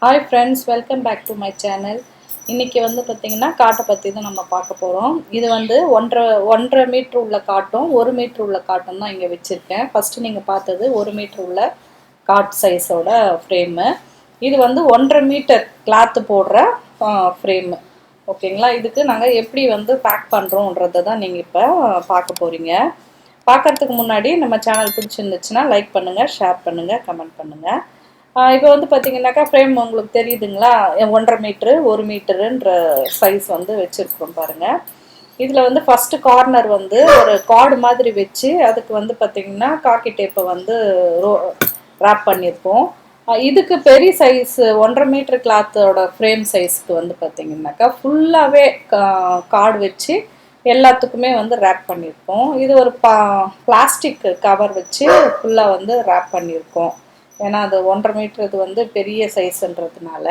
Hi friends, welcome back to my channel. இன்னைக்கு வந்து பாத்தீங்கன்னா காட்டை பத்தி தான் நம்ம பார்க்க போறோம். இது வந்து 1.5 மீட்டர் உள்ள காட்டும் 1 மீட்டர் உள்ள காட்டும் தான் இங்க வெச்சிருக்கேன். ஃபர்ஸ்ட் நீங்க பார்த்தது 1 மீட்டர் உள்ள காட் சைஸோட ஃப்ரேம். இது வந்து 1.5 மீட்டர் கிளாத் போடுற ஃப்ரேம். ஓகேங்களா? இதுக்கு நாங்க எப்படி வந்து பேக் பண்றோம்ன்றத தான் நீங்க இப்ப பார்க்க போறீங்க. பார்க்கிறதுக்கு முன்னாடி நம்ம சேனல் பிடிச்சிருந்துச்சுனா லைக் பண்ணுங்க, ஷேர் பண்ணுங்க, கமெண்ட் பண்ணுங்க. இப்போ வந்து பாத்தீங்கன்னாக்கா ஃப்ரேம் உங்களுக்கு தெரியுதுங்களா 1.5 மீட்டர் 1 மீட்டர்ன்ற சைஸ் வந்து வெச்சிருக்கோம் பாருங்க. இதுல வந்து ஃபர்ஸ்ட் கார்னர் வந்து ஒரு கார்டு மாதிரி வெச்சு அதுக்கு வந்து பாத்தீங்கன்னா காக்கி டேப்பை வந்து ராப் பண்ணிருப்போம். இதுக்கு பெரிய சைஸ் 1.5 மீட்டர் கிளாத்தோட ஃப்ரேம் சைஸ்க்கு வந்து பாத்தீங்கன்னாக்கா ஃபுல்லாவே கார்டு வெச்சு எல்லாத்துக்குமே வந்து ராப் பண்ணிருப்போம். இது ஒரு பிளாஸ்டிக் கவர் வச்சு ஃபுல்லா வந்து ராப் பண்ணிருக்கோம். ஏன்னா அது 1.5 மீட்டர் இது வந்து பெரிய சைஸ்ன்றதுனால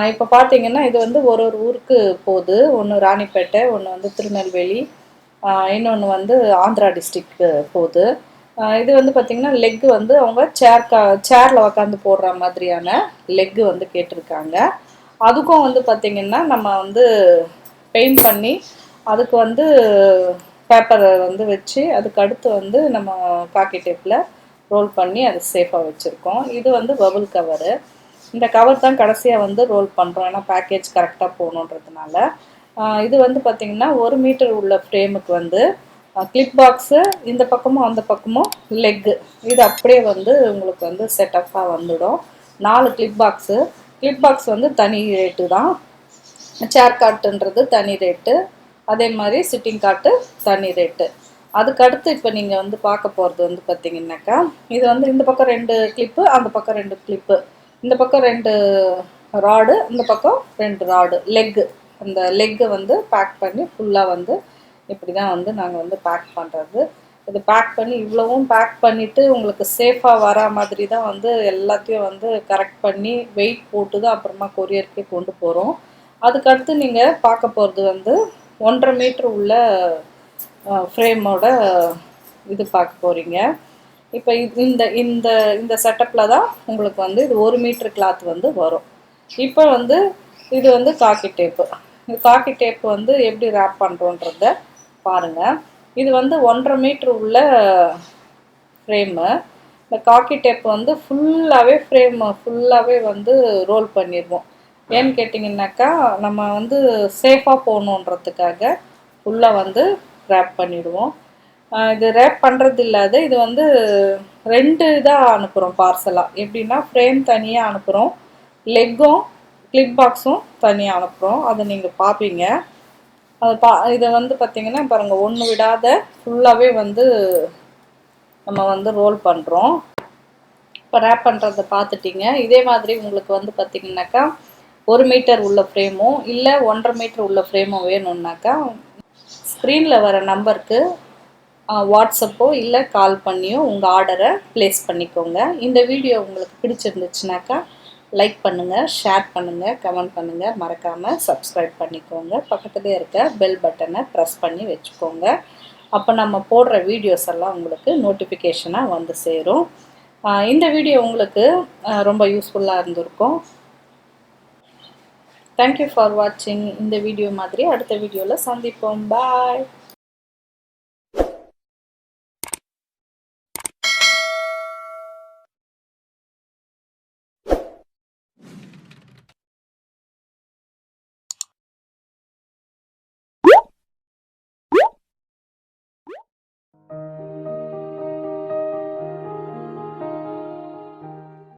இப்போ பார்த்தீங்கன்னா இது வந்து ஒரு ஊருக்கு போகுது. ஒன்று ராணிப்பேட்டை, ஒன்று வந்து திருநெல்வேலி, இன்னொன்று வந்து ஆந்திரா டிஸ்ட்ரிக்ட் போகுது. இது வந்து பார்த்திங்கன்னா லெக்கு வந்து அவங்க சேரில் உக்காந்து போடுற மாதிரியான லெக்கு வந்து கேட்டிருக்காங்க. அதுக்கும் வந்து பார்த்திங்கன்னா நம்ம வந்து பெயிண்ட் பண்ணி அதுக்கு வந்து பேப்பரை வந்து வச்சு அதுக்கு அடுத்து வந்து நம்ம காக்கி டேப்பில் ரோல் பண்ணி அது சேஃபாக வச்சுருக்கோம். இது வந்து பபுள் கவரு. இந்த கவர் தான் கடைசியாக வந்து ரோல் பண்ணுறோம், ஏன்னா பேக்கேஜ் கரெக்டாக போகணுன்றதுனால. இது வந்து பார்த்திங்கன்னா 1 மீட்டர் உள்ள ஃப்ரேமுக்கு வந்து கிளிப் பாக்ஸு இந்த பக்கமும் அந்த பக்கமும் லெக்கு இது அப்படியே வந்து உங்களுக்கு வந்து செட்டப்பாக வந்துடும். 4 கிளிப் பாக்ஸ் வந்து தனி ரேட்டு தான். சேர் காட்டுன்றது தனி ரேட்டு, அதே மாதிரி சிட்டிங் காட்டு தனி ரேட்டு. அதுக்கடுத்து இப்போ நீங்கள் வந்து பார்க்க போகிறது வந்து பார்த்தீங்கன்னாக்கா இது வந்து இந்த பக்கம் 2 கிளிப்பு, அந்த பக்கம் 2 கிளிப்பு, இந்த பக்கம் 2 ராடு, இந்த பக்கம் 2 ராடு லெக்கு. அந்த லெக்கை வந்து பேக் பண்ணி ஃபுல்லாக வந்து இப்படி தான் வந்து நாங்கள் வந்து பேக் பண்ணுறது. இது பேக் பண்ணி இவ்வளவும் பேக் பண்ணிவிட்டு உங்களுக்கு சேஃபாக வர மாதிரி தான் வந்து எல்லாத்தையும் வந்து கரெக்ட் பண்ணி வெயிட் போட்டு தான் அப்புறமா கொரியருக்கே கொண்டு போகிறோம். அதுக்கடுத்து நீங்கள் பார்க்க போகிறது வந்து 1.5 மீட்டர் உள்ள ஃப்ரேமோட இது பார்க்க போகிறீங்க. இப்போ இந்த இந்த இந்த செட்டப்பில் தான் உங்களுக்கு வந்து இது 1 மீட்டர் கிளாத் வந்து வரும். இப்போ வந்து இது வந்து காக்கி டேப்பு. இந்த காக்கி டேப்பு வந்து எப்படி ரேப் பண்ணுறோன்றத பாருங்கள். இது வந்து 1.5 மீட்டர் உள்ள ஃப்ரேமு. இந்த காக்கி டேப் வந்து ஃபுல்லாகவே ஃபுல்லாகவே வந்து ரோல் பண்ணிடுவோம். ஏன்னு கேட்டிங்கன்னாக்கா நம்ம வந்து சேஃபாக போகணுன்றதுக்காக ஃபுல்லாக வந்து ரேப் பண்ணிவிடுவோம். இது ரேப் பண்ணுறது இல்லாத இது வந்து 2 இதாக அனுப்புகிறோம் பார்சலாக. எப்படின்னா ஃப்ரேம் தனியாக அனுப்புகிறோம், லெக்கும் கிளிப் பாக்ஸும் தனியாக அனுப்புகிறோம். அதை நீங்கள் பார்ப்பீங்க. அது இதை வந்து பார்த்திங்கன்னா பாருங்கள், ஒன்று விடாத ஃபுல்லாகவே வந்து நம்ம வந்து ரோல் பண்ணுறோம். இப்போ ரேப் பண்ணுறதை பார்த்துட்டிங்க. இதே மாதிரி உங்களுக்கு வந்து பார்த்திங்கனாக்கா 1 மீட்டர் உள்ள ஃப்ரேமும் இல்லை 1.5 மீட்டர் உள்ள ஃப்ரேமும் வேணும்னாக்கா ஸ்க்ரீனில் வர நம்பருக்கு வாட்ஸ்அப்போ இல்லை கால் பண்ணியோ உங்கள் ஆர்டரை ப்ளேஸ் பண்ணிக்கோங்க. இந்த வீடியோ உங்களுக்கு பிடிச்சிருந்துச்சுனாக்கா லைக் பண்ணுங்கள், ஷேர் பண்ணுங்கள், கமெண்ட் பண்ணுங்கள், மறக்காமல் சப்ஸ்கிரைப் பண்ணிக்கோங்க. பக்கத்துலேயே இருக்க பெல் பட்டனை ப்ரெஸ் பண்ணி வச்சுக்கோங்க. அப்போ நம்ம போடுற வீடியோஸ் எல்லாம் உங்களுக்கு நோட்டிஃபிகேஷனாக வந்து சேரும். இந்த வீடியோ உங்களுக்கு ரொம்ப யூஸ்ஃபுல்லாக இருந்திருக்கும். தேங்க்யூ ஃபார் வாட்சிங். இந்த வீடியோ மாதிரி அடுத்த வீடியோவில் சந்திப்போம். பாய்.